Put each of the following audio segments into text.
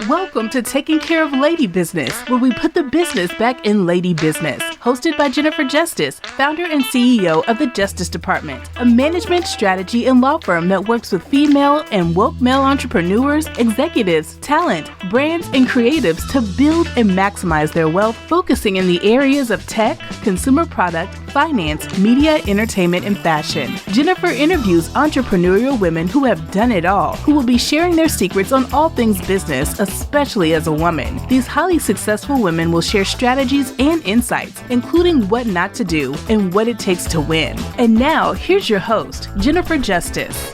Welcome to Taking Care of Lady Business, where we put the business back in lady business. Hosted by Jennifer Justice, founder and CEO of the Justice Department, a management strategy and law firm that works with female and woke male entrepreneurs, executives, talent, brands, and creatives to build and maximize their wealth, focusing in the areas of tech, consumer product, finance, media, entertainment, and fashion. Jennifer interviews entrepreneurial women who have done it all, who will be sharing their secrets on all things business, especially as a woman. These highly successful women will share strategies and insights, including what not to do and what it takes to win. And now, here's your host, Jennifer Justice.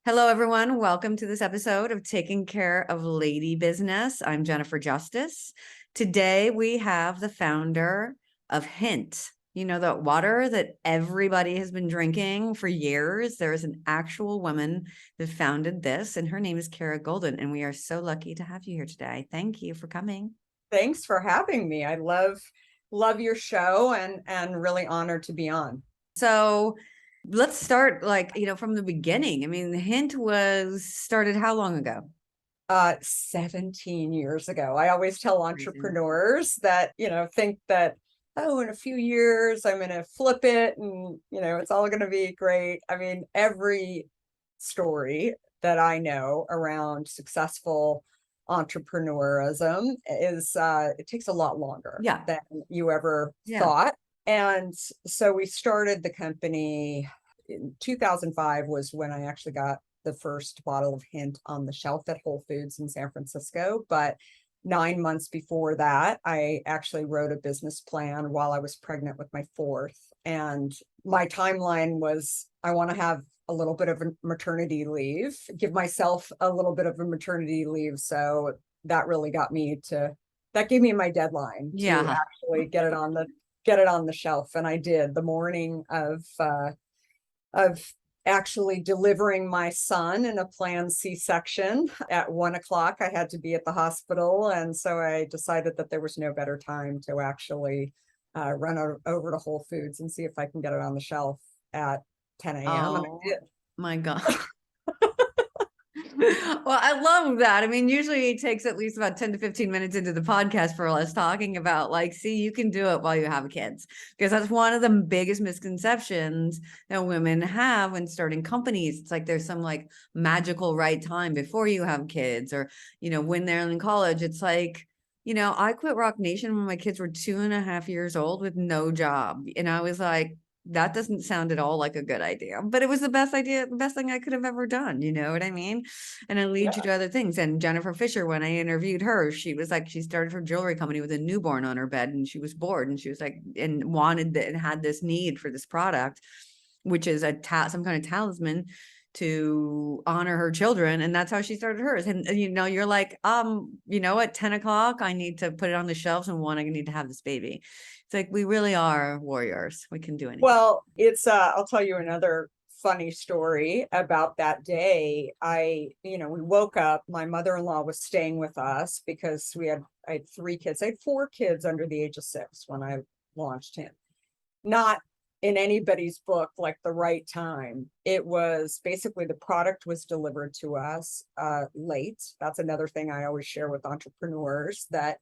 Hello, everyone. Welcome to this episode of Taking Care of Lady Business. I'm Jennifer Justice. Today, we have the founder of Hint. You know, that water that everybody has been drinking for years. There is an actual woman that founded this, and her name is Kara Goldin. And we are so lucky to have you here today. Thank you for coming. Thanks for having me. I love your show and really honored to be on. So let's start from the beginning. I mean, Hint was started how long ago? 17 years ago. I always tell entrepreneurs that, think that, oh, in a few years, I'm going to flip it and, it's all going to be great. I mean, every story that I know around successful entrepreneurism is, it takes a lot longer than you ever thought. And so we started the company in 2005 was when I actually got the first bottle of Hint on the shelf at Whole Foods in San Francisco. But 9 months before that, I actually wrote a business plan while I was pregnant with my fourth. And my timeline was, I want to have a little bit of a maternity leave, give myself a little bit of a maternity leave. So that really that gave me my deadline to actually get it on the shelf. And I did. The morning of actually delivering my son in a planned C-section at 1 o'clock. I had to be at the hospital. And so I decided that there was no better time to actually run over to Whole Foods and see if I can get it on the shelf at 10 a.m. Oh, and I did. My God. Well, I love that. I mean, usually it takes at least about 10 to 15 minutes into the podcast for us talking about see, you can do it while you have kids, because that's one of the biggest misconceptions that women have when starting companies. It's like there's some magical right time before you have kids, or, when they're in college. It's like, I quit Rock Nation when my kids were 2.5 years old with no job. And I was like, that doesn't sound at all like a good idea, but it was the best idea, the best thing I could have ever done. You know what I mean? And it leads you to other things. And Jennifer Fisher, when I interviewed her, she was like, she started her jewelry company with a newborn on her bed, and she was bored, and she was like, and wanted and had this need for this product, which is some kind of talisman to honor her children. And that's how she started hers. And you're like, at 10 o'clock, I need to put it on the shelves, and I need to have this baby. It's like, we really are warriors. We can do anything. Well, it's, I'll tell you another funny story about that day. We woke up, my mother-in-law was staying with us because I had 3 kids. I had 4 kids under the age of 6 when I launched him. Not in anybody's book, like the right time. It was basically, the product was delivered to us late. That's another thing I always share with entrepreneurs, that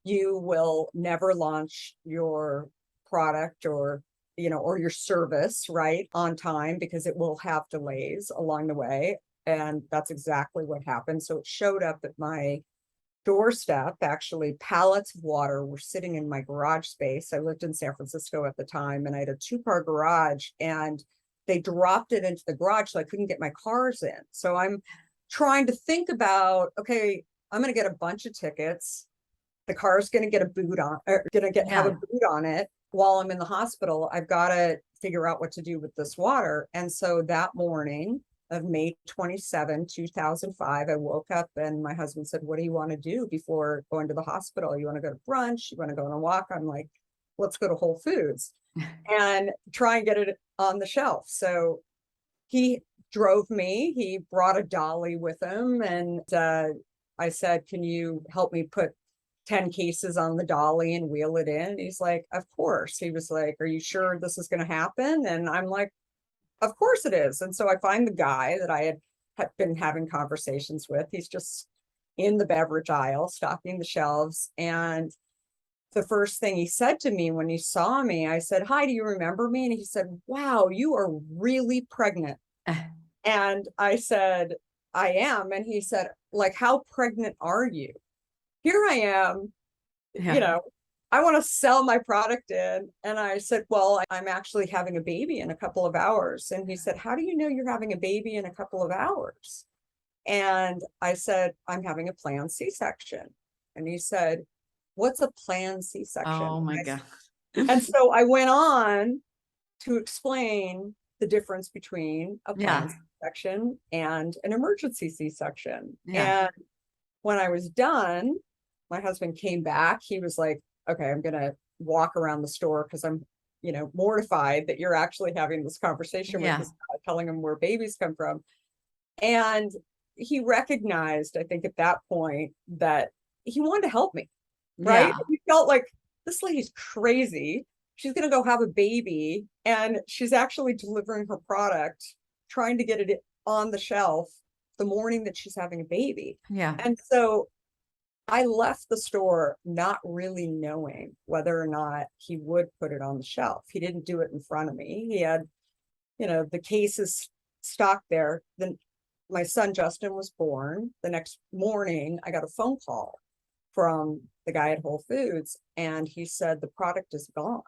you will never launch your product or your service right on time, because it will have delays along the way. And that's exactly what happened. So it showed up at my doorstep. Actually, pallets of water were sitting in my garage space. I lived in San Francisco at the time, and I had a 2-car garage, and they dropped it into the garage, so I couldn't get my cars in. So I'm trying to think about, okay, I'm going to get a bunch of tickets. The car is going to get a boot on, or have a boot on it while I'm in the hospital. I've got to figure out what to do with this water. And so that morning of May 27, 2005, I woke up and my husband said, what do you want to do before going to the hospital? You want to go to brunch? You want to go on a walk? I'm like, let's go to Whole Foods and try and get it on the shelf. So he drove me. He brought a dolly with him. And I said, can you help me put 10 cases on the dolly and wheel it in? He's like, of course. He was like, are you sure this is going to happen? And I'm like, of course it is. And so I find the guy that I had have been having conversations with. He's just in the beverage aisle, stocking the shelves. And the first thing he said to me when he saw me, I said, "Hi, do you remember me?" And he said, "Wow, you are really pregnant." And I said, "I am." And he said, "Like, how pregnant are you?" Here I am, Yeah. I want to sell my product in. And I said, "Well, I'm actually having a baby in a couple of hours." And he said, "How do you know you're having a baby in a couple of hours?" And I said, "I'm having a planned C-section." And he said, "What's a planned C-section?" Oh my God. And so I went on to explain the difference between a Yeah. planned C-section and an emergency C-section. Yeah. And when I was done, my husband came back. He was like, "Okay, I'm going to walk around the store because I'm, mortified that you're actually having this conversation with Yeah. this guy, telling him where babies come from." And he recognized, I think at that point, that he wanted to help me, right? Yeah. He felt like, this lady's crazy. She's going to go have a baby and she's actually delivering her product, trying to get it on the shelf the morning that she's having a baby. Yeah. And so I left the store not really knowing whether or not he would put it on the shelf. He didn't do it in front of me. He had, the cases stocked there. Then my son Justin was born. The next morning, I got a phone call from the guy at Whole Foods, and he said, "The product is gone."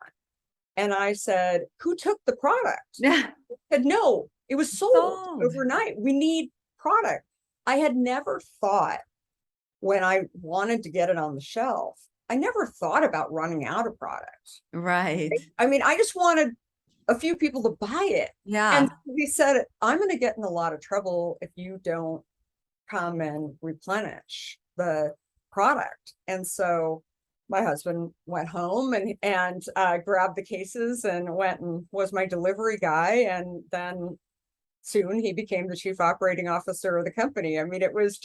And I said, "Who took the product?" Yeah. He said, "No, it was sold overnight. We need product." I had never thought, when I wanted to get it on the shelf, I never thought about running out of product. Right. I mean, I just wanted a few people to buy it. Yeah. And he said, "I'm going to get in a lot of trouble if you don't come and replenish the product." And so my husband went home and grabbed the cases and went and was my delivery guy. And then soon he became the chief operating officer of the company. I mean, it was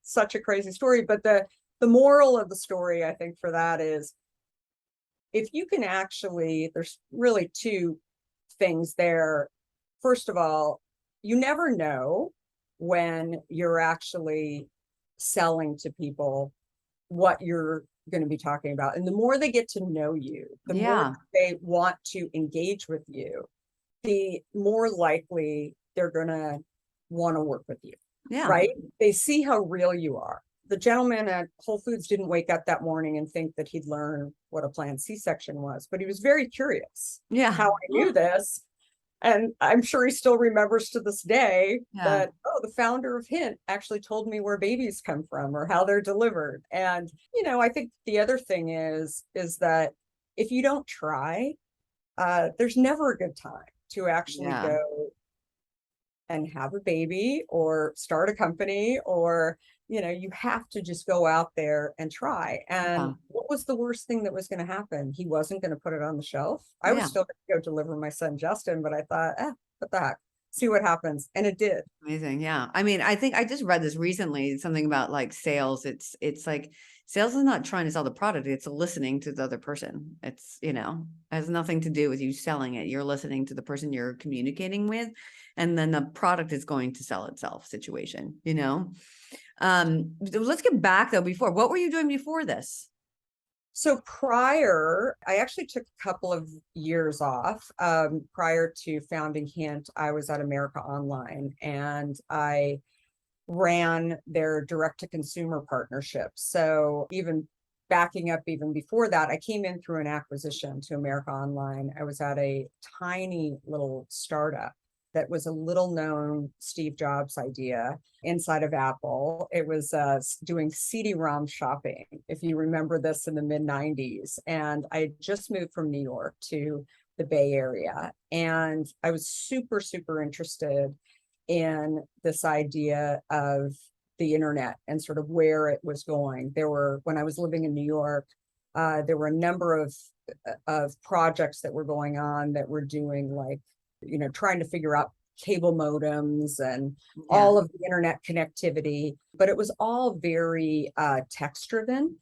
such a crazy story. But the moral of the story, I think, for that is, if you can actually, there's really two things there. First of all, you never know when you're actually selling to people what you're going to be talking about. And the more they get to know you, the more they want to engage with you, the more likely they're going to want to work with you. Yeah. Right? They see how real you are. The gentleman at Whole Foods didn't wake up that morning and think that he'd learn what a planned C-section was, but he was very curious how I knew this. And I'm sure he still remembers to this day that, the founder of Hint actually told me where babies come from or how they're delivered. And, I think the other thing is that if you don't try, there's never a good time to actually go and have a baby or start a company, or, you have to just go out there and try. And what was the worst thing that was going to happen? He wasn't going to put it on the shelf. I was still going to go deliver my son Justin, but I thought, what the heck, see what happens. And it did. Amazing. Yeah. I mean, I think I just read this recently, something about like sales. It's like sales is not trying to sell the product. It's listening to the other person. It's, has nothing to do with you selling it. You're listening to the person you're communicating with, and then the product is going to sell itself situation, Let's get back though. What were you doing before this? So prior, I actually took a couple of years off. Prior to founding Hint, I was at America Online, and I ran their direct-to-consumer partnership. So even backing up even before that, I came in through an acquisition to America Online. I was at a tiny little startup that was a little known Steve Jobs idea inside of Apple. It was doing CD-ROM shopping, if you remember this, in the mid-90s. And I just moved from New York to the Bay Area. And I was super, super interested in this idea of the internet and sort of where it was going. When I was living in New York, there were a number of projects that were going on that were doing, like, trying to figure out cable modems and all of the internet connectivity, but it was all very text driven.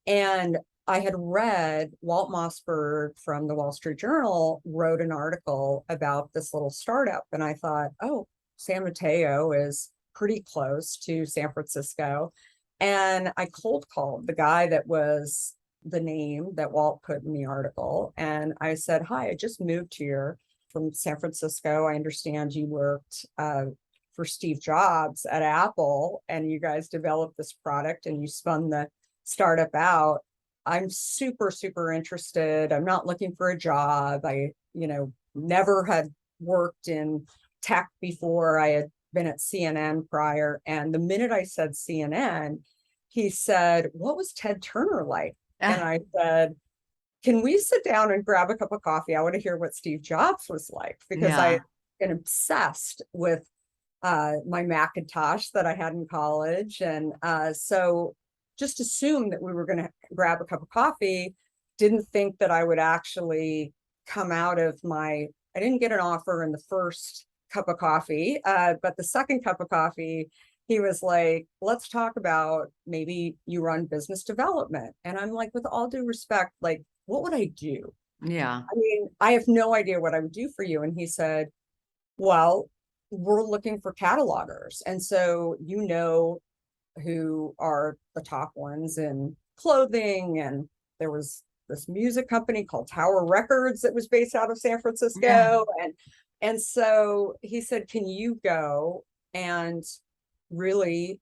And I had read Walt Mossberg from the Wall Street Journal wrote an article about this little startup. And I thought, oh, San Mateo is pretty close to San Francisco. And I cold called the guy that was the name that Walt put in the article. And I said, hi, I just moved here from San Francisco. I understand you worked for Steve Jobs at Apple and you guys developed this product and you spun the startup out. I'm super, super interested. I'm not looking for a job. I, never had worked in tech before. I had been at CNN prior. And the minute I said CNN, he said, what was Ted Turner like? And I said, can we sit down and grab a cup of coffee? I want to hear what Steve Jobs was like, because I've been obsessed with my Macintosh that I had in college. And so just assumed that we were going to grab a cup of coffee, didn't think that I would actually come out of I didn't get an offer in the first cup of coffee, but the second cup of coffee, he was like, let's talk about maybe you run business development. And I'm like, with all due respect, like, what would I do? Yeah. I mean, I have no idea what I would do for you. And he said, well, we're looking for catalogers. And so, who are the top ones in clothing. And there was this music company called Tower Records that was based out of San Francisco. Yeah. And so he said, can you go and really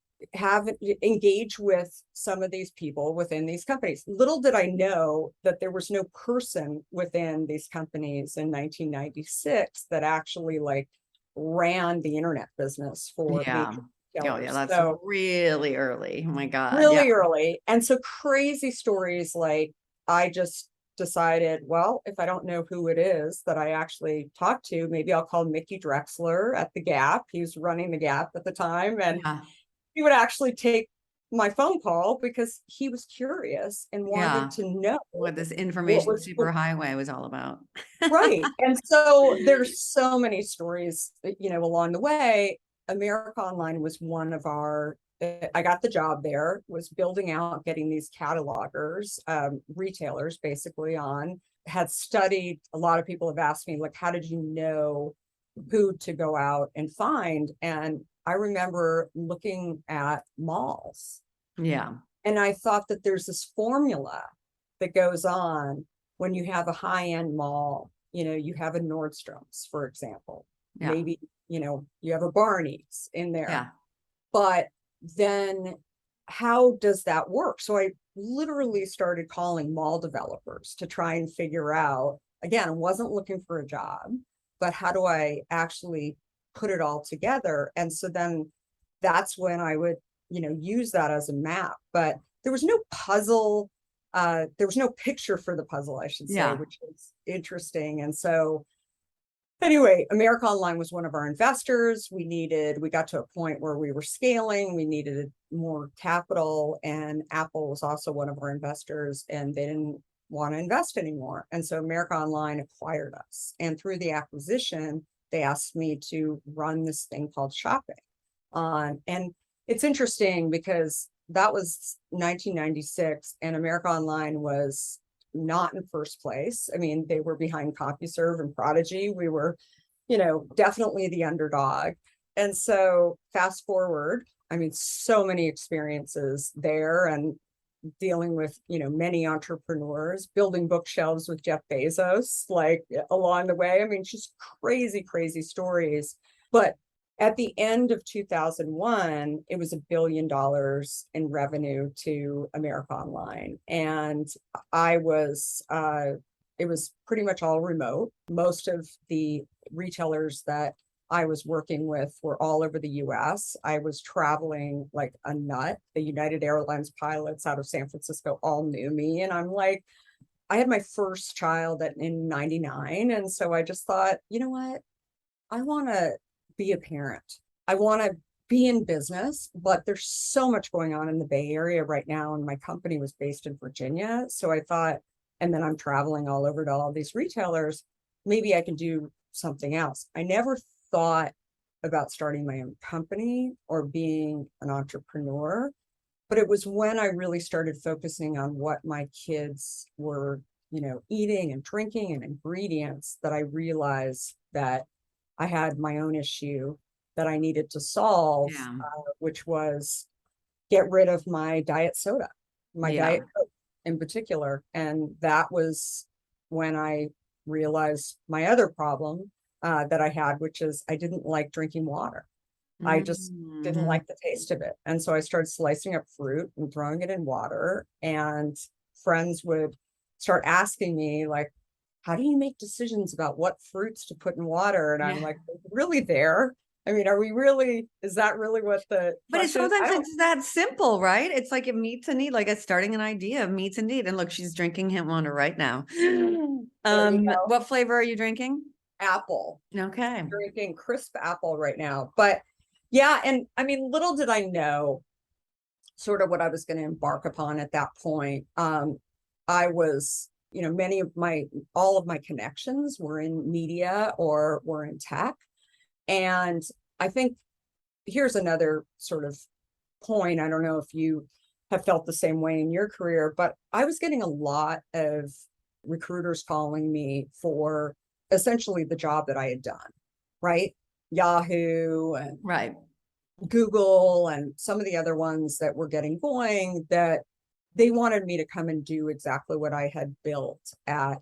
engage with some of these people within these companies? Little did I know that there was no person within these companies in 1996 that actually ran the internet business for Yeah. Oh, yeah, that's so really early. Oh my God. really early. And so crazy stories like I just decided, well, if I don't know who it is that I actually talked to, maybe I'll call Mickey Drexler at the Gap. He was running the Gap at the time. And he would actually take my phone call because he was curious and wanted to know what this information superhighway was all about. Right. And so there's so many stories, along the way. America Online was one of I got the job there, was building out, getting these catalogers, retailers basically had studied. A lot of people have asked me, like, how did you know who to go out and find? And I remember looking at malls. Yeah. And I thought that there's this formula that goes on when you have a high-end mall. You have a Nordstrom's, for example. Maybe, you have a Barney's in there. Yeah. But then how does that work? So I literally started calling mall developers to try and figure out, again, I wasn't looking for a job, but how do I actually put it all together? And so then that's when I would, use that as a map. But there was no puzzle. There was no picture for the puzzle, I should say, which is interesting. And so anyway, America Online was one of our investors. We got to a point where we were scaling. We needed more capital, and Apple was also one of our investors, and they didn't want to invest anymore. And so America Online acquired us. And through the acquisition, they asked me to run this thing called shopping. And it's interesting because that was 1996, and America Online was not in first place. I mean, they were behind CompuServe and Prodigy. We were, definitely the underdog. And so fast forward, I mean, so many experiences there and dealing with, many entrepreneurs, building bookshelves with Jeff Bezos, along the way. I mean, just crazy, crazy stories. But at the end of 2001, it was $1 billion in revenue to America Online. And it was pretty much all remote. Most of the retailers that I was working with were all over the US. I was traveling like a nut. The United Airlines pilots out of San Francisco all knew me. And I'm like, I had my first child in 99. And so I just thought, you know what? I want to be a parent. I want to be in business, but there's so much going on in the Bay Area right now. And my company was based in Virginia. So I thought, and then I'm traveling all over to all these retailers, maybe I can do something else. I never thought about starting my own company or being an entrepreneur, but it was when I really started focusing on what my kids were, eating and drinking and ingredients that I realized that I had my own issue that I needed to solve, Yeah. which was get rid of my diet soda, my Yeah. diet Coke in particular. And that was when I realized my other problem that I had, which is I didn't like drinking water. I just didn't like the taste of it. And so I started slicing up fruit and throwing it in water. And friends would start asking me, like, how do you make decisions about what fruits to put in water? And I'm Yeah. like, really there? I mean, are we really, is that really what the But it's question is? sometimes it's that simple, right? It's like it meets a need, like it's starting an idea of meets a need. And look, she's drinking hemp water right now. There you go. What flavor are you drinking? Apple. Okay. Drinking crisp apple right now. But yeah, and I mean, little did I know sort of what I was going to embark upon at that point. I was, you know, all of my connections were in media or were in tech. And I think here's another sort of point. I don't know if you have felt the same way in your career, but I was getting a lot of recruiters calling me for essentially the job that I had done, right? Yahoo and Right. Google and some of the other ones that were getting going, that they wanted me to come and do exactly what I had built at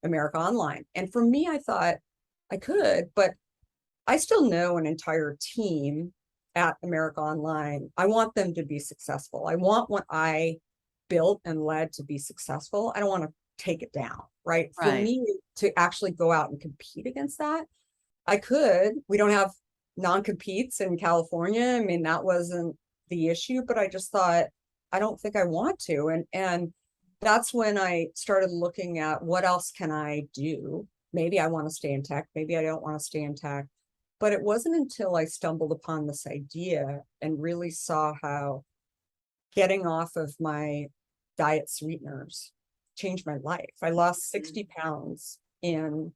America Online. And for me, I thought I could, but I still know an entire team at America Online. I want them to be successful. I want what I built and led to be successful. I don't want to take it down, right? For Right. me to actually go out and compete against that, I could. We don't have non-competes in California. I mean, that wasn't the issue, but I just thought, I don't think I want to. And that's when I started looking at what else can I do? Maybe I want to stay in tech. Maybe I don't want to stay in tech. But it wasn't until I stumbled upon this idea and really saw how getting off of my diet sweeteners changed my life. I lost 60 pounds in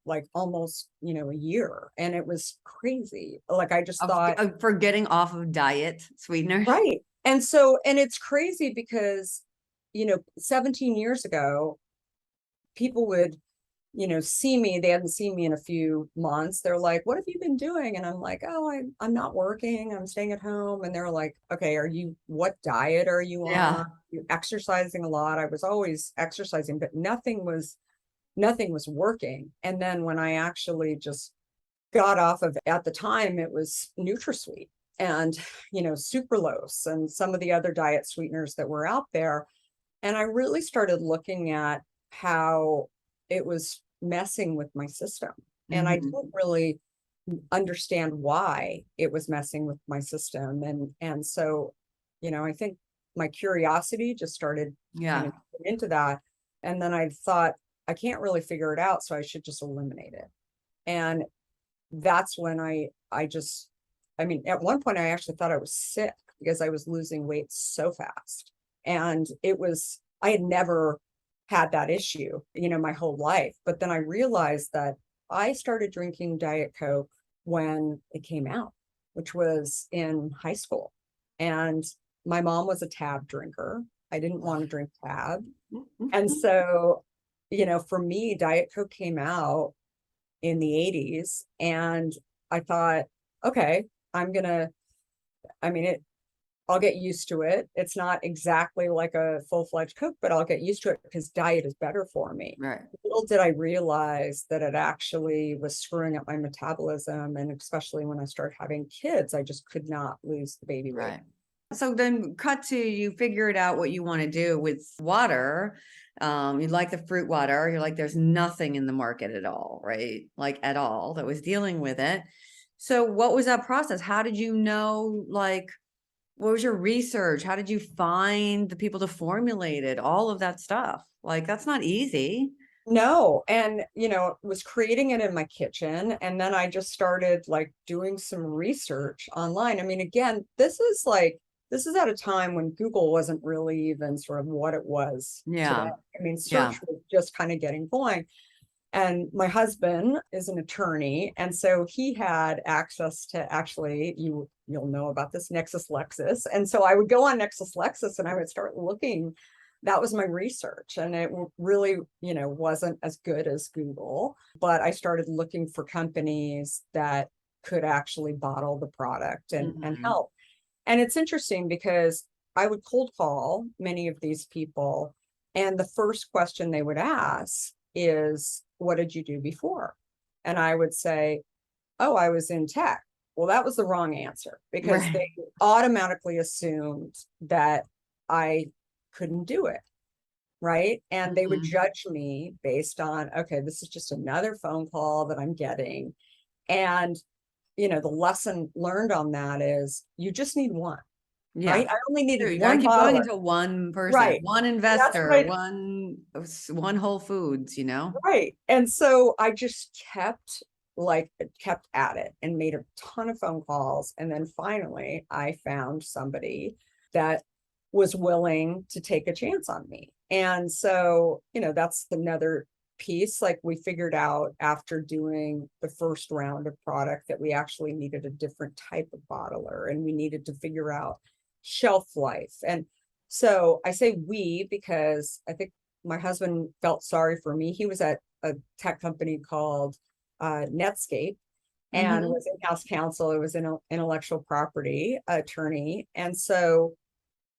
like almost, a year. And it was crazy. Like I just thought, For getting off of diet sweeteners. right. And so, and it's crazy because, 17 years ago, people would, see me, they hadn't seen me in a few months. They're like, what have you been doing? And I'm like, oh, I'm not working. I'm staying at home. And they're like, okay, what diet are you Yeah. on? You're exercising a lot. I was always exercising, but nothing was working. And then when I actually just got off of, at the time, it was NutraSweet and, sucralose and some of the other diet sweeteners that were out there. And I really started looking at how it was messing with my system. And I didn't really understand why it was messing with my system. And so, I think my curiosity just started kind of into that. And then I thought, I can't really figure it out, so I should just eliminate it. And that's when I mean, at one point I actually thought I was sick because I was losing weight so fast. And I had never had that issue, my whole life. But then I realized that I started drinking Diet Coke when it came out, which was in high school. And my mom was a Tab drinker. I didn't want to drink Tab. And so, for me, Diet Coke came out in the 80s. And I thought, okay, I'll get used to it. It's not exactly like a full-fledged Coke, but I'll get used to it because diet is better for me. Right. Little did I realize that it actually was screwing up my metabolism. And especially when I started having kids, I just could not lose the baby weight. Right. So then cut to, you figured out what you want to do with water. You like the fruit water. You're like, there's nothing in the market at all, right? Like at all that was dealing with it. So what was that process? How did you know, like, what was your research? How did you find the people to formulate it? All of that stuff. Like, that's not easy. No. And, was creating it in my kitchen. And then I just started like doing some research online. I mean, again, this is at a time when Google wasn't really even sort of what it was today. I mean, search was just kind of getting going. And my husband is an attorney. And so he had access to, actually, you'll know about this, Nexus Lexis. And so I would go on Nexus Lexis and I would start looking. That was my research. And it really, wasn't as good as Google. But I started looking for companies that could actually bottle the product and Mhm. help. And it's interesting because I would cold call many of these people, and the first question they would ask is, what did you do before? And I would say, oh, I was in tech. Well, that was the wrong answer because Right. they automatically assumed that I couldn't do it. Right. And they would Mhm. judge me based on, okay, this is just another phone call that I'm getting. And, the lesson learned on that is you just need one, right? Yeah. I only Sure, needed you gotta one keep going bottler. until one person, Right. one And that's what investor, I, one Whole Foods, you know? right. And so I just kept at it and made a ton of phone calls. And then finally I found somebody that was willing to take a chance on me. And so, that's another piece. Like we figured out after doing the first round of product that we actually needed a different type of bottler and we needed to figure out shelf life. And so I say we because I think my husband felt sorry for me. He was at a tech company called Netscape and Mhm. was in-house counsel. It was an intellectual property attorney. And so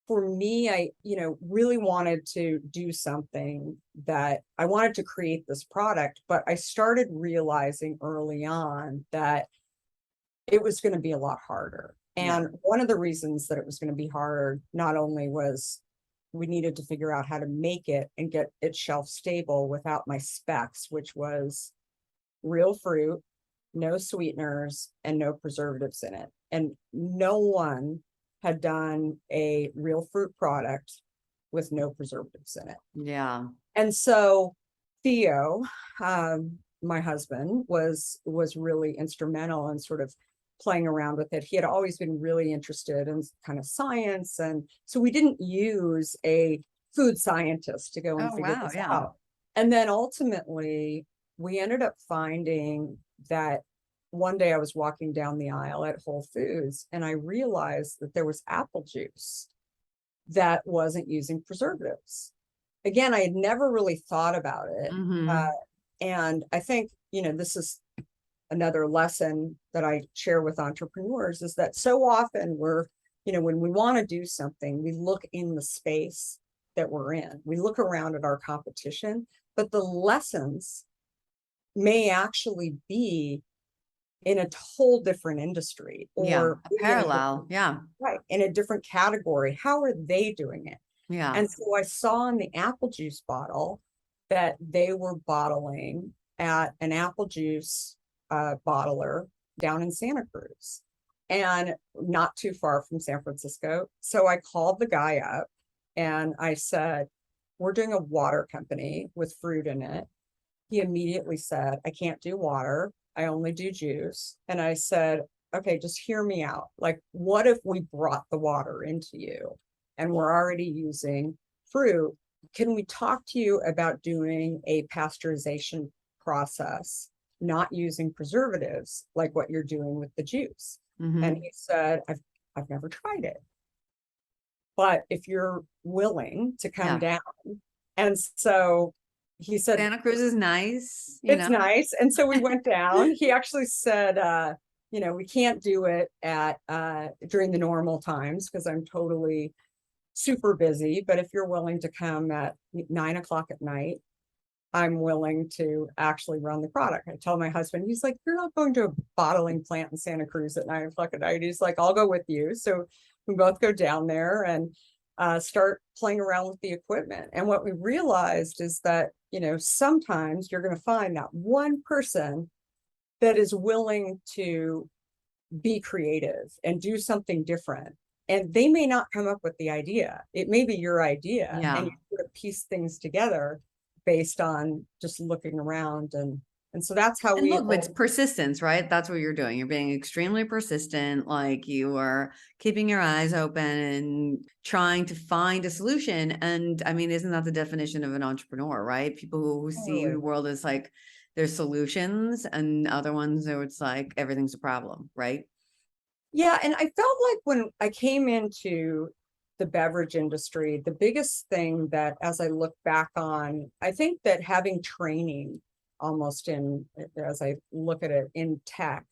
for me, I, really wanted to do something that I wanted to create this product, but I started realizing early on that it was going to be a lot harder. Yeah. And one of the reasons that it was going to be hard, not only was we needed to figure out how to make it and get it shelf stable without my specs, which was real fruit, no sweeteners, and no preservatives in it. And no one had done a real fruit product with no preservatives in it. Yeah. And so Theo, my husband, was really instrumental in sort of playing around with it. He had always been really interested in kind of science. And so we didn't use a food scientist to go and Oh, figure wow, this yeah. out. And then ultimately, we ended up finding that one day I was walking down the aisle at Whole Foods and I realized that there was apple juice that wasn't using preservatives. Again, I had never really thought about it. Mhm. And I think, this is another lesson that I share with entrepreneurs is that so often when we want to do something, we look in the space that we're in. We look around at our competition, but the lessons may actually be in a whole different industry Yeah, or a maybe in a parallel, different, yeah, right, in a different category. How are they doing it? yeah. And so I saw in the apple juice bottle that they were bottling at an apple juice bottler down in Santa Cruz and not too far from San Francisco. So I called the guy up and I said, we're doing a water company with fruit in it. He immediately said, I can't do water. I only do juice. And I said, okay, just hear me out. Like, what if we brought the water into you and we're already using fruit? Can we talk to you about doing a pasteurization process, not using preservatives like what you're doing with the juice? And Mhm. he said, I've never tried it. But if you're willing to come Yeah. down. And so he said, Santa Cruz is nice, you it's know? nice. And so we went down. He actually said, we can't do it at during the normal times because I'm totally super busy. But if you're willing to come at 9 o'clock at night, I'm willing to actually run the product. I tell my husband, he's like, you're not going to a bottling plant in Santa Cruz at 9 o'clock at night. He's like, I'll go with you. So we both go down there and start playing around with the equipment. And what we realized is that, sometimes you're going to find that one person that is willing to be creative and do something different. And they may not come up with the idea. It may be your idea, and Yeah. you sort of piece things together based on just looking around. And so that's how And we, look, it's persistence, right? That's what you're doing. You're being extremely persistent, like you are keeping your eyes open and trying to find a solution. And I mean, isn't that the definition of an entrepreneur, right? People who see the totally. world as like there's solutions and other ones where it's like everything's a problem, right? Yeah. And I felt like when I came into the beverage industry, the biggest thing that as I look back on, I think that having training almost in, as I look at it in tech,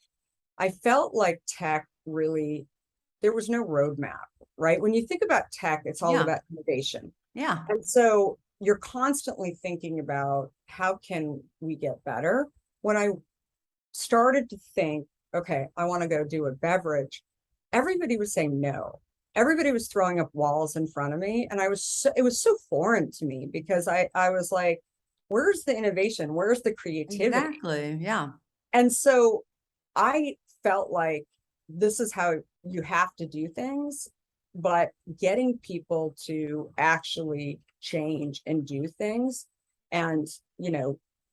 I felt like tech really, there was no roadmap, right? When you think about tech, it's all Yeah. about innovation. Yeah. And so you're constantly thinking about how can we get better? When I started to think, okay, I want to go do a beverage, everybody was saying no. Everybody was throwing up walls in front of me. And it was so foreign to me because I was like, where's the innovation? Where's the creativity? Exactly. Yeah. And so I felt like this is how you have to do things, but getting people to actually change and do things and,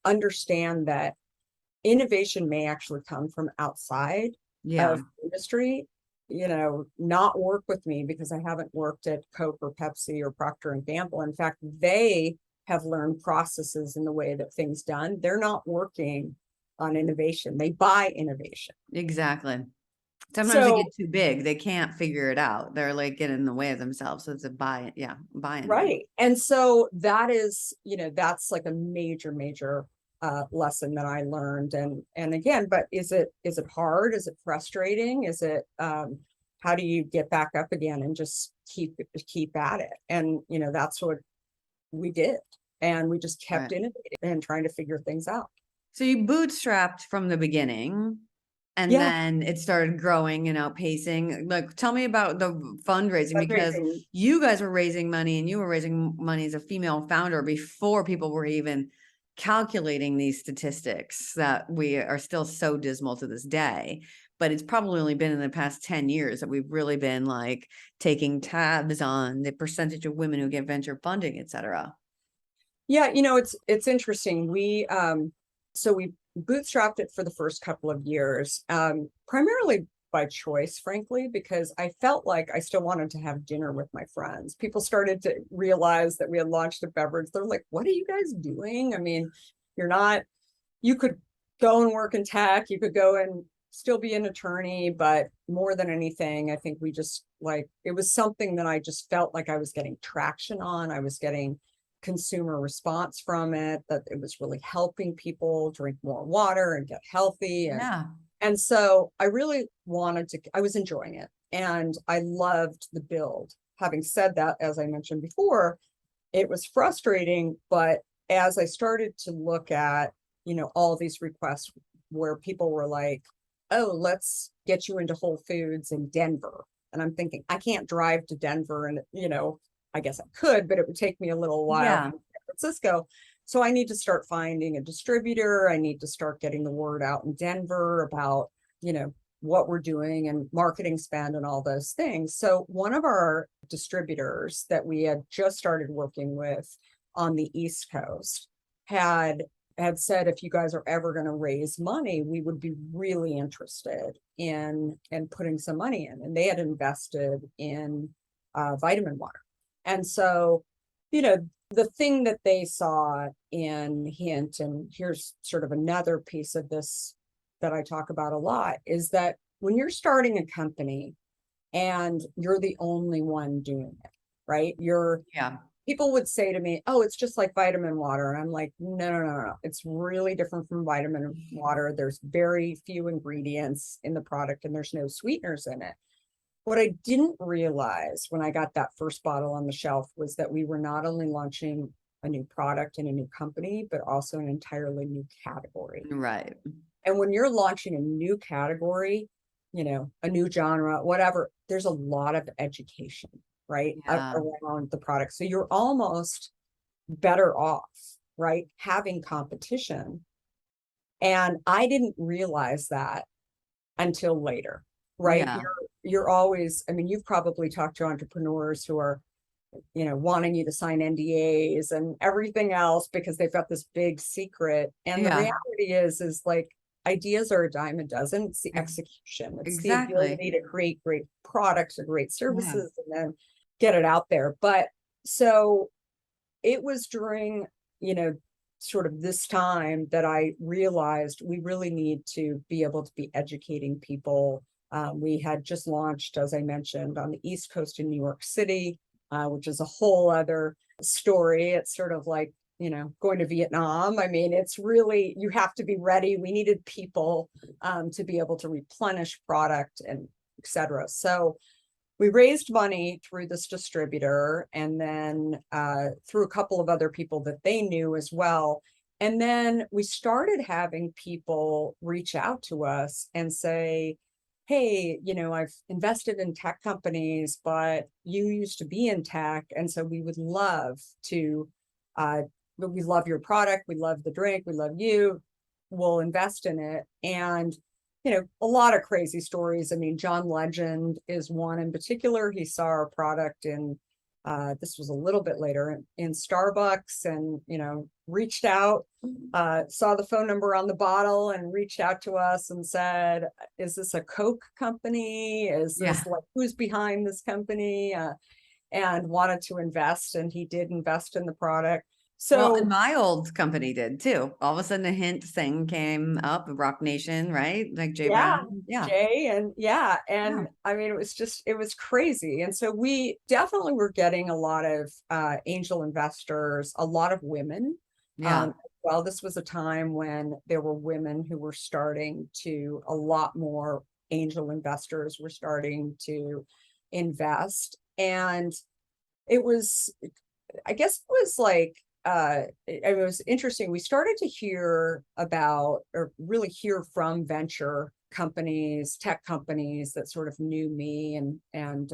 understand that innovation may actually come from outside Yeah. of industry, not work with me because I haven't worked at Coke or Pepsi or Procter and Gamble. In fact, they have learned processes in the way that things done. They're not working on innovation. They buy innovation. Exactly. Sometimes they So, get too big. They can't figure it out. They're like getting in the way of themselves. So it's a buy. Yeah. Buy-in. right. And so that is, that's like a major, major lesson that I learned. And again, but is it hard? Is it frustrating? Is it how do you get back up again and just keep at it? And that's what we did. And we just kept Right. innovating and trying to figure things out. So you bootstrapped from the beginning and Yeah. then it started growing and outpacing. Like, tell me about the fundraising because Fundraising. you guys were raising money and you were raising money as a female founder before people were even calculating these statistics that we are still so dismal to this day. But it's probably only been in the past 10 years that we've really been like taking tabs on the percentage of women who get venture funding, et cetera. Yeah, it's interesting. We bootstrapped it for the first couple of years, primarily by choice, frankly, because I felt like I still wanted to have dinner with my friends. People started to realize that we had launched a beverage. They're like, "What are you guys doing? I mean, you could go and work in tech, you could go and still be an attorney, but more than anything, I think we just it was something that I just felt like I was getting traction on. I was getting consumer response from it, that it was really helping people drink more water and get healthy. Yeah. And so I really I was enjoying it and I loved the build. Having said that, as I mentioned before, it was frustrating, but as I started to look at, all these requests where people were like, oh, let's get you into Whole Foods in Denver. And I'm thinking, I can't drive to Denver and, I guess I could, but it would take me a little while Yeah. from San Francisco. So I need to start finding a distributor. I need to start getting the word out in Denver about, what we're doing and marketing spend and all those things. So one of our distributors that we had just started working with on the East Coast had said, if you guys are ever going to raise money, we would be really interested in putting some money in. And they had invested in vitamin water. And so, the thing that they saw in Hint, and here's sort of another piece of this that I talk about a lot, is that when you're starting a company and you're the only one doing it, right? Yeah. People would say to me, oh, it's just like vitamin water. And I'm like, no. It's really different from vitamin water. There's very few ingredients in the product and there's no sweeteners in it. What I didn't realize when I got that first bottle on the shelf was that we were not only launching a new product and a new company, but also an entirely new category. Right. And when you're launching a new category, a new genre, whatever, there's a lot of education, right? Yeah. Around the product. So you're almost better off, right? Having competition. And I didn't realize that until later, right? Yeah. You're always, I mean, you've probably talked to entrepreneurs who are, wanting you to sign NDAs and everything else because they've got this big secret. And the Yeah. reality is like ideas are a dime a dozen. It's the execution. It's the Exactly. ability to create great products or great Yeah. services and then get it out there. But so it was during, sort of this time that I realized we really need to be able to be educating people. We had just launched, as I mentioned, on the East Coast in New York City, which is a whole other story. It's sort of like, going to Vietnam. I mean, it's really, you have to be ready. We needed people to be able to replenish product and et cetera. So we raised money through this distributor, and then through a couple of other people that they knew as well. And then we started having people reach out to us and say, hey, I've invested in tech companies, but you used to be in tech. And so we would love to, we love your product. We love the drink. We love you. We'll invest in it. And, a lot of crazy stories. I mean, John Legend is one in particular. He saw our product in, this was a little bit later in Starbucks, and, reached out, saw the phone number on the bottle and reached out to us and said, is this a Coke company? Is this like, who's behind this company? And wanted to invest, and he did invest in the product. Well, and my old company did too. All of a sudden, a hint thing came up, Rock Nation, right? Like Jay Brown. Yeah. Jay, and I mean, it was crazy. And so we definitely were getting a lot of angel investors, a lot of women. Yeah. Well, this was a time when there were women who were a lot more angel investors were starting to invest. And it was, I guess it was like, it was interesting. We started to hear about, or really hear from venture companies, tech companies that sort of knew me and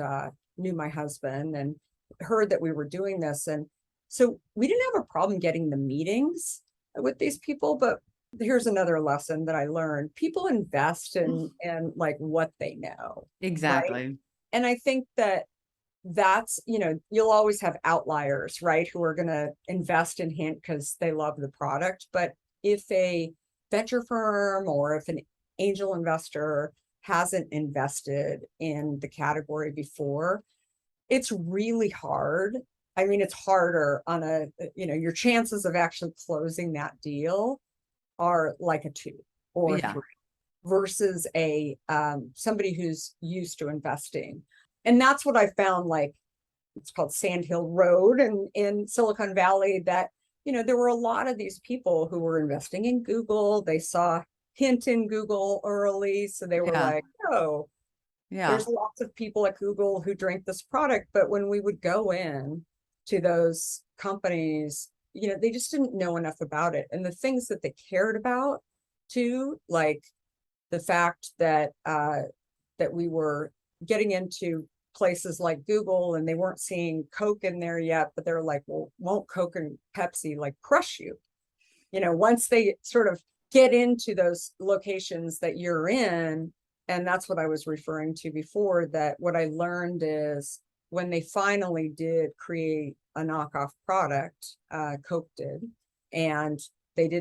knew my husband, and heard that we were doing this. And so we didn't have a problem getting the meetings with these people, but here's another lesson that I learned. People invest in like what they know. Exactly. Right? And I think that's, you'll always have outliers, right, who are going to invest in Hint because they love the product. But if a venture firm or if an angel investor hasn't invested in the category before, it's really hard. I mean, it's harder on your chances of actually closing that deal are like a 2 or 3 versus somebody who's used to investing. And that's what I found, like, it's called Sand Hill Road in Silicon Valley, that, there were a lot of these people who were investing in Google. They saw Hint in Google early. So they were like, oh, there's lots of people at Google who drink this product. But when we would go in to those companies, they just didn't know enough about it. And the things that they cared about too, like the fact that that we were getting into places like Google and they weren't seeing Coke in there yet, but they're like, well, won't Coke and Pepsi like crush you? Once they sort of get into those locations that you're in. And that's what I was referring to before, that what I learned is when they finally did create a knockoff product, Coke did, and they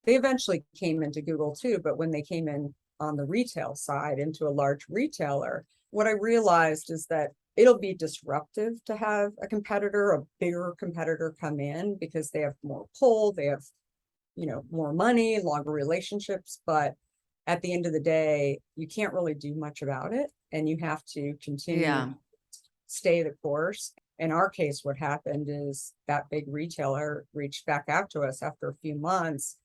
eventually came into Google too, but when they came in on the retail side into a large retailer, what I realized is that it'll be disruptive to have a bigger competitor come in because they have more pull, they have, more money, longer relationships. But at the end of the day, you can't really do much about it, and you have to continue to stay the course. In our case, what happened is that big retailer reached back out to us after a few months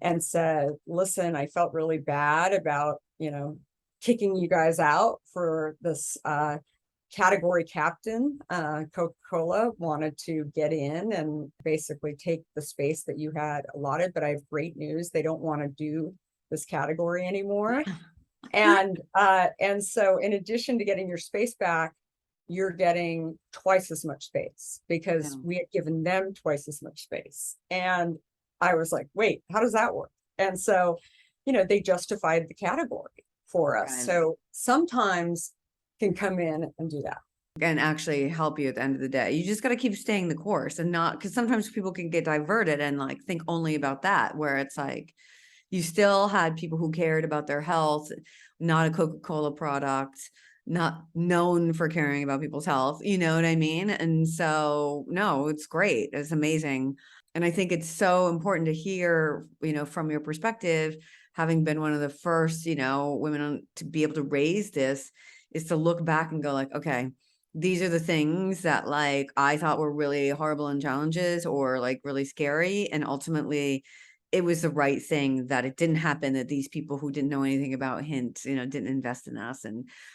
and said, listen, I felt really bad about, kicking you guys out for this category captain. Coca-Cola wanted to get in and basically take the space that you had allotted, but I have great news. They don't want to do this category anymore. And so in addition to getting your space back, you're getting twice as much space because we had given them twice as much space. And I was like, wait, how does that work? And so, they justified the category for us. Right. So sometimes can come in and do that. And actually help you at the end of the day. You just got to keep staying the course and not, because sometimes people can get diverted and like think only about that, where it's like, you still had people who cared about their health, not a Coca-Cola product, not known for caring about people's health. You know what I mean? And so, no, it's great. It's amazing. And I think it's so important to hear, from your perspective, having been one of the first, women to be able to raise this, is to look back and go like, okay, these are the things that like I thought were really horrible and challenges or like really scary. And ultimately it was the right thing that it didn't happen, that these people who didn't know anything about Hint, didn't invest in us,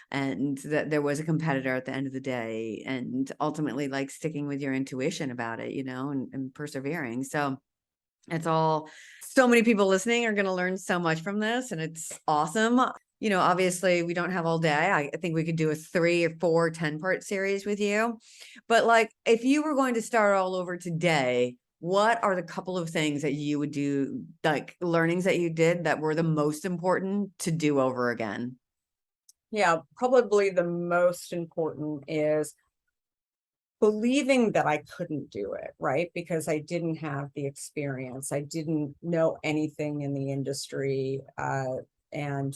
and that there was a competitor at the end of the day, and ultimately like sticking with your intuition about it, and persevering. So it's all, so many people listening are going to learn so much from this, and it's awesome. Obviously we don't have all day. I think we could do a 3 or 4 10-part series with you. But like, if you were going to start all over today, what are the couple of things that you would do, like learnings that you did that were the most important to do over again? Yeah, probably the most important is believing that I couldn't do it, right? Because I didn't have the experience. I didn't know anything in the industry, and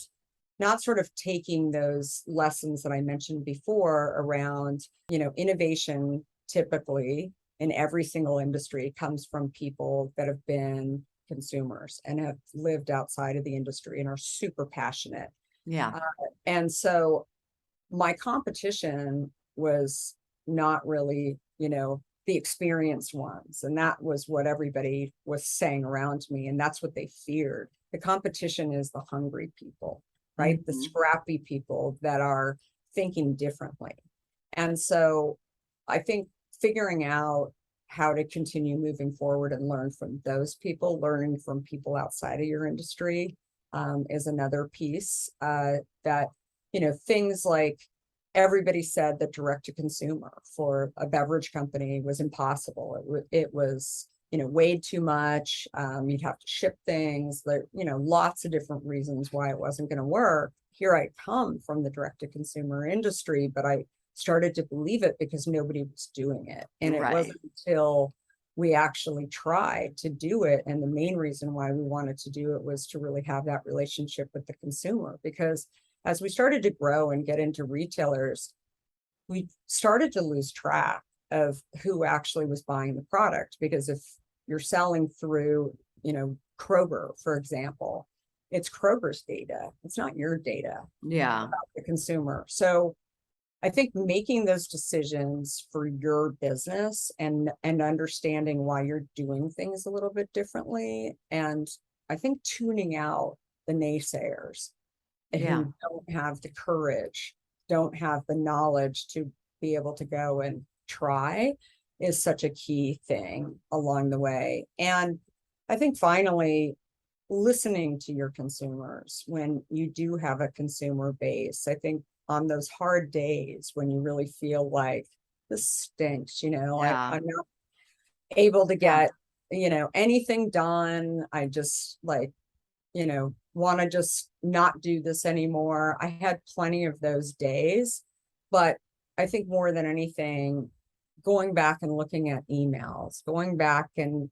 not sort of taking those lessons that I mentioned before around, innovation typically in every single industry comes from people that have been consumers and have lived outside of the industry and are super passionate. Yeah. And so my competition was not really, the experienced ones. And that was what everybody was saying around me. And that's what they feared. The competition is the hungry people, right? The scrappy people that are thinking differently. And so I think figuring out how to continue moving forward and learn from those people, learning from people outside of your industry, is another piece, that, things like everybody said that direct to consumer for a beverage company was impossible. It was, way too much. You'd have to ship things, there, lots of different reasons why it wasn't going to work. Here I come from the direct to consumer industry, but I started to believe it because nobody was doing it. And it wasn't until we actually tried to do it. And the main reason why we wanted to do it was to really have that relationship with the consumer, because as we started to grow and get into retailers, we started to lose track of who actually was buying the product. Because if you're selling through, Kroger, for example, it's Kroger's data. It's not your data. Yeah. About the consumer. So I think making those decisions for your business and understanding why you're doing things a little bit differently. And I think tuning out the naysayers who don't have the courage, don't have the knowledge to be able to go and try is such a key thing along the way. And I think finally, listening to your consumers when you do have a consumer base. I think on those hard days when you really feel like this stinks, I'm not able to get, anything done. I just like, want to just not do this anymore. I had plenty of those days, but I think more than anything, going back and looking at emails, going back and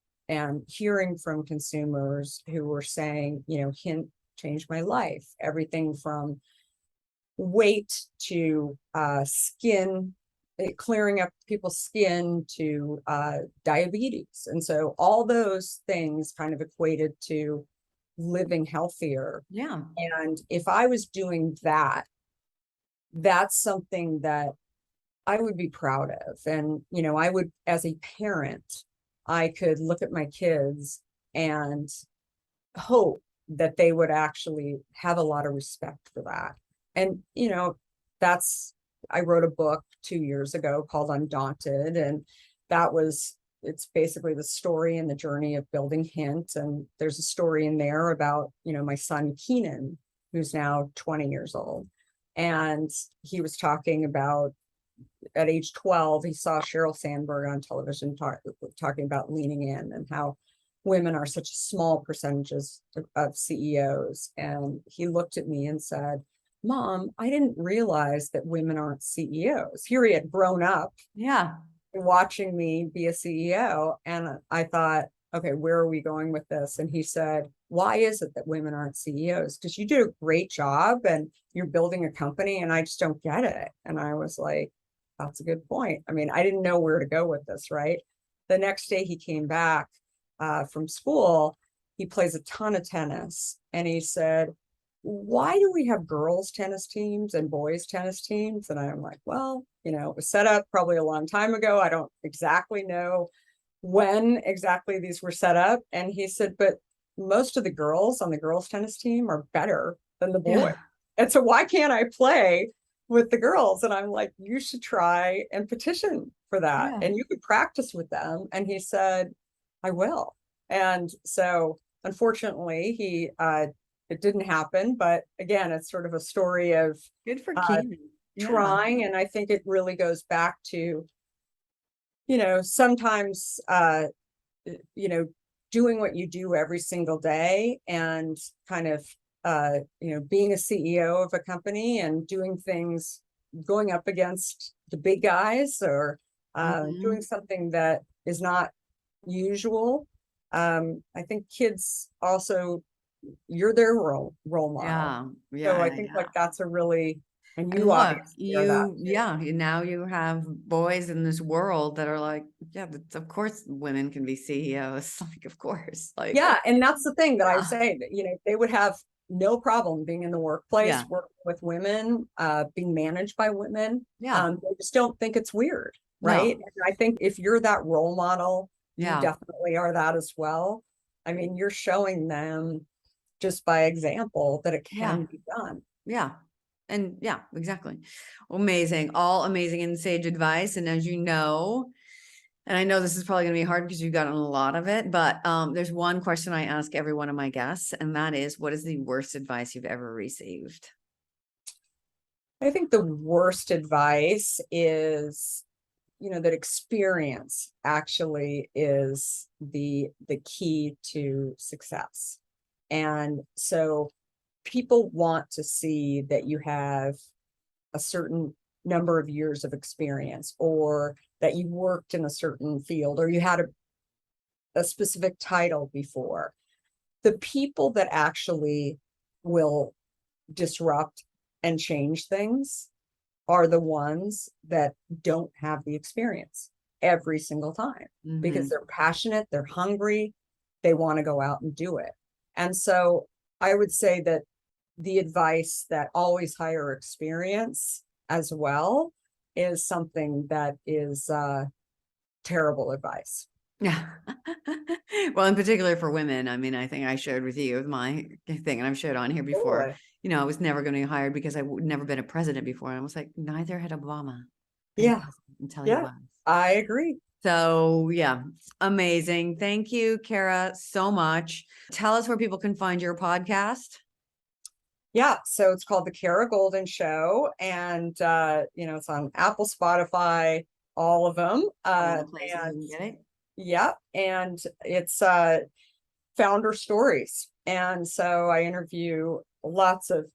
hearing from consumers who were saying, Hint changed my life. Everything from weight to skin, clearing up people's skin to diabetes. And so all those things kind of equated to living healthier. Yeah. And if I was doing that, that's something that I would be proud of. And, I would, as a parent, I could look at my kids and hope that they would actually have a lot of respect for that. And, I wrote a book 2 years ago called Undaunted. And it's basically the story and the journey of building Hint. And there's a story in there about, my son, Keenan, who's now 20 years old. And he was talking about, at age 12, he saw Sheryl Sandberg on television talking about leaning in and how women are such small percentages of CEOs. And he looked at me and said, Mom, I didn't realize that women aren't CEOs. Here he had grown up watching me be a CEO. And I thought, okay, where are we going with this? And he said, why is it that women aren't CEOs? Because you did a great job and you're building a company and I just don't get it. And I was like, that's a good point. I mean, I didn't know where to go with this, right? The next day he came back from school, he plays a ton of tennis. And he said, why do we have girls tennis teams and boys tennis teams? And I'm like, well, it was set up probably a long time ago. I don't exactly know when exactly these were set up. And he said, but most of the girls on the girls tennis team are better than the boys. Yeah. And so why can't I play with the girls? And I'm like, you should try and petition for that. Yeah. And you could practice with them. And he said, I will. And so unfortunately, it didn't happen. But again, it's sort of a story of Good for Keenan. Yeah. trying. And I think it really goes back to, sometimes, doing what you do every single day and kind of, being a CEO of a company and doing things, going up against the big guys or doing something that is not usual. I think kids also, you're their role model. Yeah. So I Yeah. think Yeah. like that's a really, and And you look, obviously are that too. now you have boys in this world that are like, yeah, of course women can be CEOs. Like, of course. Like, Yeah, and that's the thing that I yeah. say that, they would have no problem being in the workplace, Yeah. working with women, being managed by women. Yeah. They just don't think it's weird, No. right? And I think if you're that role model, you Yeah. definitely are that as well. I mean, you're showing them just by example that it Yeah. can be done. Yeah. And yeah, exactly. Amazing. All amazing and sage advice. And as you know, and I know this is probably going to be hard because you've gotten a lot of it, but there's one question I ask every one of my guests, and that is, what is the worst advice you've ever received? I think the worst advice is, that experience actually is the key to success. And so people want to see that you have a certain number of years of experience, or that you worked in a certain field, or you had a specific title before. The people that actually will disrupt and change things are the ones that don't have the experience every single time, because they're passionate, they're hungry, they want to go out and do it. And so I would say that the advice that always hire experience as well is something that is terrible advice. Yeah. Well, in particular for women, I mean, I think I shared with you my thing, and I've shared on here before. Sure. I was never going to get hired because I would never been a president before. And I was like, neither had Obama. Yeah. Until he Yeah, was. I agree. So yeah, amazing. Thank you, Kara, so much. Tell us where people can find your podcast. Yeah, so it's called the Kara Goldin Show, and it's on Apple, Spotify, all of them. All the places you And can get it. yeah, and it's founder stories. And so I interview lots of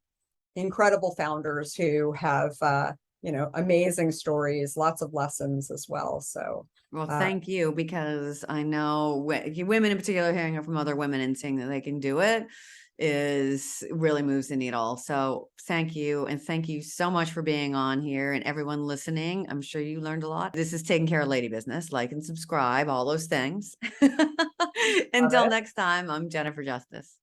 incredible founders who have amazing stories, lots of lessons as well. So Well, thank you, because I know women in particular, hearing it from other women and seeing that they can do it really moves the needle. So thank you. And thank you so much for being on here, and everyone listening. I'm sure you learned a lot. This is Taking Care of Lady Business. Like and subscribe, all those things. Until next time, I'm Jennifer Justice.